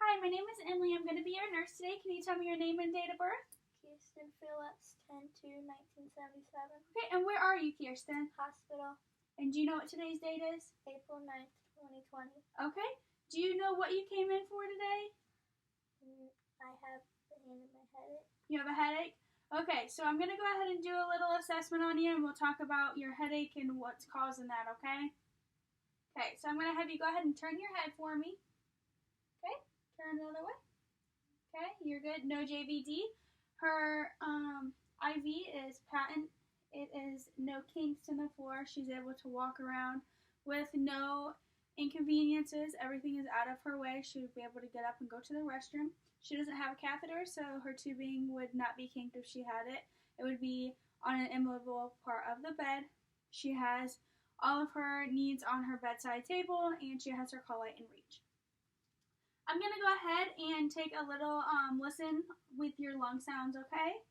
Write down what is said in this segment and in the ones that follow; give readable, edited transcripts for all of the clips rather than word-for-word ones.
Hi, my name is Emily. I'm going to be your nurse today. Can you tell me your name and date of birth? Kirsten Phillips, 10/2/1977. Okay, and where are you, Kirsten? Hospital, And do you know what today's date is? April 9th, 2020. Okay. Do you know what you came in for today? I have pain in my headache. You have a headache? Okay, so I'm going to go ahead and do a little assessment on you, and we'll talk about your headache and what's causing that, okay? Okay, so I'm going to have you go ahead and turn your head for me. Okay, turn the other way. Okay, you're good. No JVD. Her IV is patent. It is no kinks in the floor. She's able to walk around with no inconveniences. Everything is out of her way. She would be able to get up and go to the restroom. She doesn't have a catheter, so her tubing would not be kinked if she had it. It would be on an immovable part of the bed. She has all of her needs on her bedside table, and she has her call light in reach. I'm going to go ahead and take a little listen with your lung sounds, okay?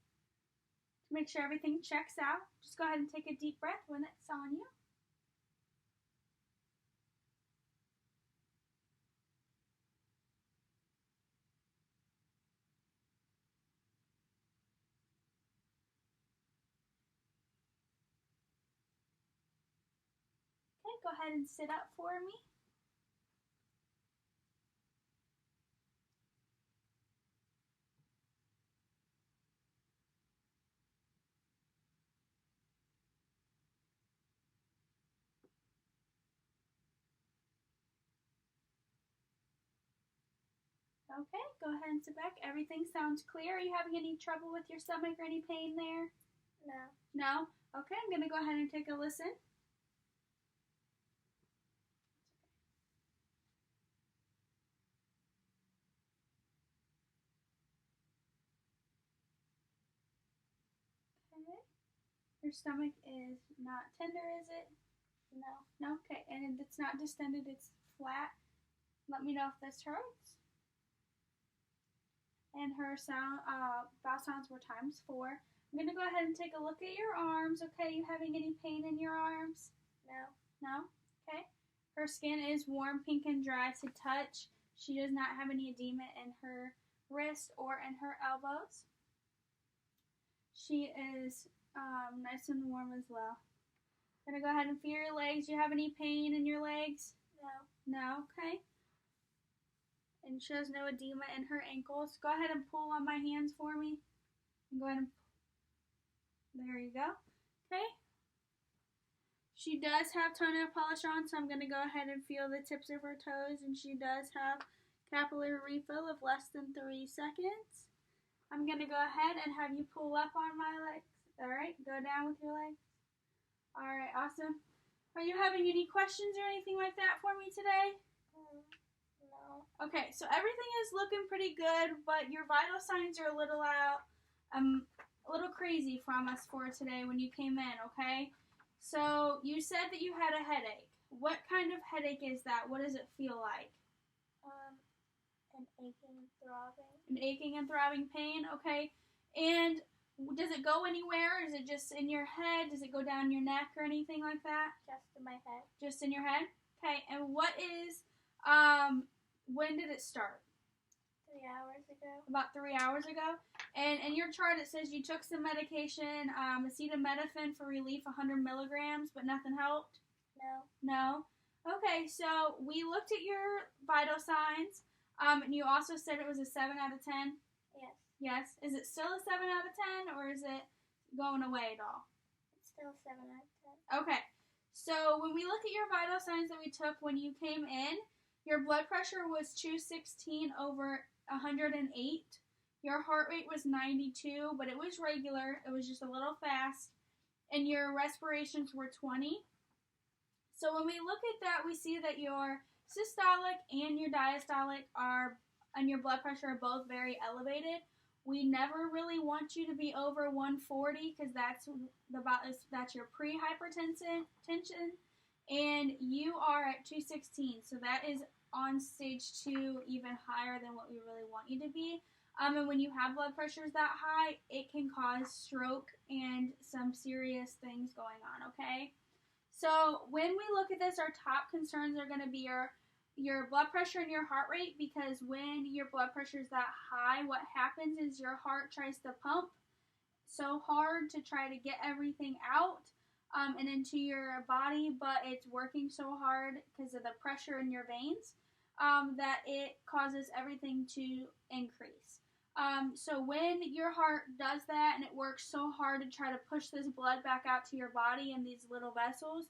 To make sure everything checks out. Just go ahead and take a deep breath when it's on you. Okay, go ahead and sit up for me. Okay, go ahead and sit back. Everything sounds clear. Are you having any trouble with your stomach or any pain there? No. No? Okay, I'm going to go ahead and take a listen. Okay. Your stomach is not tender, is it? No. No? Okay, and it's not distended, it's flat. Let me know if this hurts. And her vowel sounds were ×4. I'm going to go ahead and take a look at your arms. Okay, you having any pain in your arms? No. No? Okay. Her skin is warm, pink, and dry to touch. She does not have any edema in her wrist or in her elbows. She is nice and warm as well. I'm going to go ahead and feel your legs. Do you have any pain in your legs? No. No? Okay. And she has no edema in her ankles. Go ahead and pull on my hands for me. And go ahead and there you go. Okay. She does have toenail polish on, so I'm going to go ahead and feel the tips of her toes, and she does have capillary refill of less than 3 seconds. I'm going to go ahead and have you pull up on my legs. All right, go down with your legs. All right, awesome. Are you having any questions or anything like that for me today? No. Okay, so everything is looking pretty good, but your vital signs are a little crazy from us for today when you came in, okay? So you said that you had a headache. What kind of headache is that? What does it feel like? An aching and throbbing. An aching and throbbing pain, okay. And does it go anywhere? Is it just in your head? Does it go down your neck or anything like that? Just in my head. Just in your head? Okay, and what is, when did it start? 3 hours ago. About 3 hours ago. And in your chart it says you took some medication, acetaminophen for relief, 100 milligrams, but nothing helped? No. No? Okay, so we looked at your vital signs, and you also said it was a 7 out of 10? Yes. Yes. Is it still a 7 out of 10, or is it going away at all? It's still 7 out of 10. Okay, so when we look at your vital signs that we took when you came in, your blood pressure was 216/108. Your heart rate was 92, but it was regular. It was just a little fast. And your respirations were 20. So when we look at that, we see that your systolic and your diastolic and your blood pressure are both very elevated. We never really want you to be over 140 because that's your pre-hypertension, and you are at 216. So that is on stage 2, even higher than what we really want you to be. And when you have blood pressures that high, it can cause stroke and some serious things going on, okay? So when we look at this, our top concerns are going to be your your blood pressure and your heart rate, because when your blood pressure is that high, what happens is your heart tries to pump so hard to try to get everything out and into your body, but it's working so hard because of the pressure in your veins that it causes everything to increase. So when your heart does that and it works so hard to try to push this blood back out to your body in these little vessels,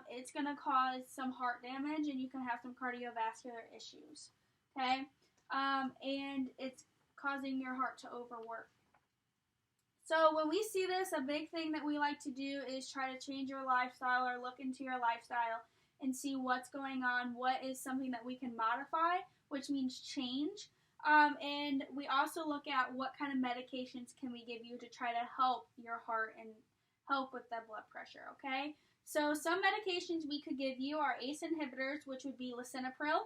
it's going to cause some heart damage and you can have some cardiovascular issues. Okay? And it's causing your heart to overwork. So when we see this, a big thing that we like to do is try to change your lifestyle or look into your lifestyle and see what's going on, what is something that we can modify, which means change. And we also look at what kind of medications can we give you to try to help your heart and help with that blood pressure, okay? So some medications we could give you are ACE inhibitors, which would be lisinopril.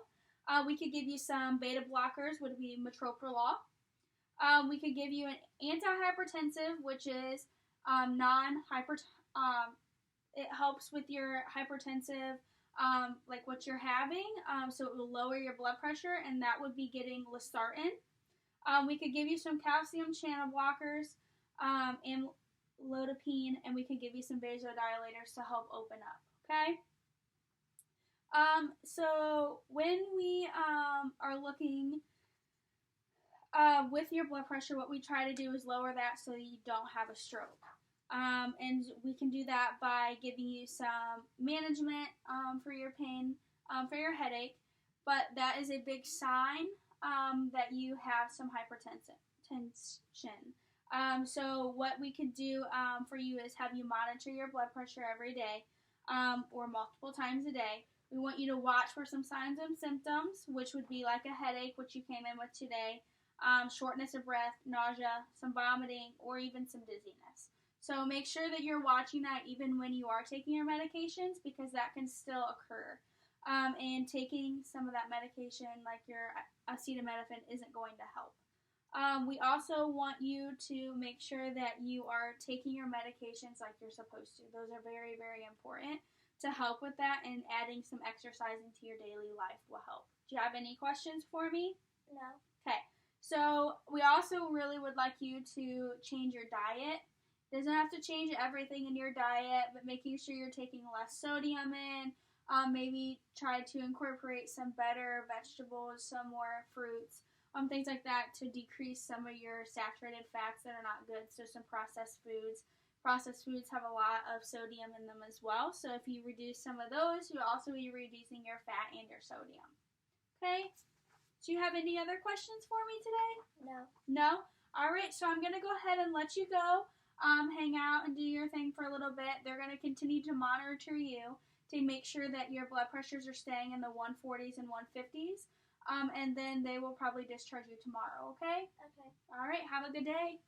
We could give you some beta blockers, would be metoprolol. We could give you an antihypertensive, which is it helps with your hypertensive, like what you're having, so it will lower your blood pressure, and that would be getting losartan. We could give you some calcium channel blockers, and amlodipine, and we could give you some vasodilators to help open up, okay? So when we are looking with your blood pressure, what we try to do is lower that so you don't have a stroke. And we can do that by giving you some management for your pain, for your headache, but that is a big sign that you have some hypertension. So what we could do for you is have you monitor your blood pressure every day or multiple times a day. We want you to watch for some signs and symptoms, which would be like a headache, which you came in with today, shortness of breath, nausea, some vomiting, or even some dizziness. So make sure that you're watching that even when you are taking your medications, because that can still occur. And taking some of that medication, like your acetaminophen, isn't going to help. We also want you to make sure that you are taking your medications like you're supposed to. Those are very, very important to help with that, and adding some exercise into your daily life will help. Do you have any questions for me? No. Okay. So we also really would like you to change your diet. It doesn't have to change everything in your diet, but making sure you're taking less sodium in. Maybe try to incorporate some better vegetables, some more fruits, things like that to decrease some of your saturated fats that are not good. So some processed foods. Processed foods have a lot of sodium in them as well. So if you reduce some of those, you'll also be reducing your fat and your sodium. Okay? Do you have any other questions for me today? No. No? All right, so I'm going to go ahead and let you go. Hang out and do your thing for a little bit. They're going to continue to monitor you to make sure that your blood pressures are staying in the 140s and 150s. And then they will probably discharge you tomorrow, okay? Okay. All right, have a good day.